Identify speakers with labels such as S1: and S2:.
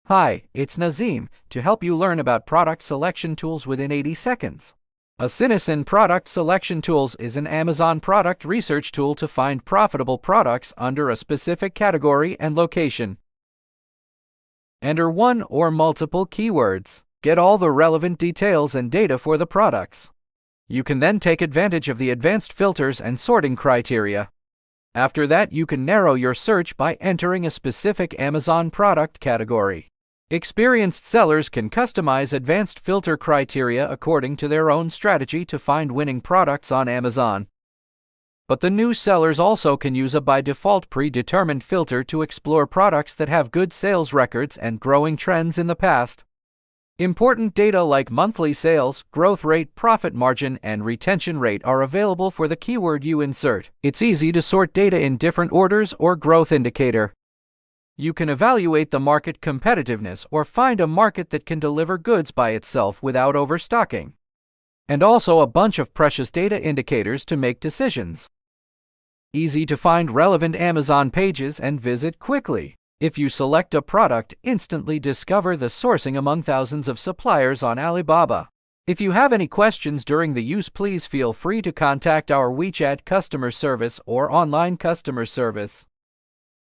S1: Hi, it's Nazim, to help you learn about product selection tools within 80 seconds. ASINASIN Product Selection Tools is an Amazon product research tool to find profitable products under a specific category and location. Enter one or multiple keywords. Get all the relevant details and data for the products. You can then take advantage of the advanced filters and sorting criteria. After that, you can narrow your search by entering a specific Amazon product category. Experienced sellers can customize advanced filter criteria according to their own strategy to find winning products on Amazon. But the new sellers also can use a by-default predetermined filter to explore products that have good sales records and growing trends in the past. Important data like monthly sales, growth rate, profit margin, and retention rate are available for the keyword you insert. It's easy to sort data in different orders or growth indicator. You can evaluate the market competitiveness or find a market that can deliver goods by itself without overstocking. And also a bunch of precious data indicators to make decisions. Easy to find relevant Amazon pages and visit quickly. If you select a product, instantly discover the sourcing among thousands of suppliers on Alibaba. If you have any questions during the use, please feel free to contact our WeChat customer service or online customer service.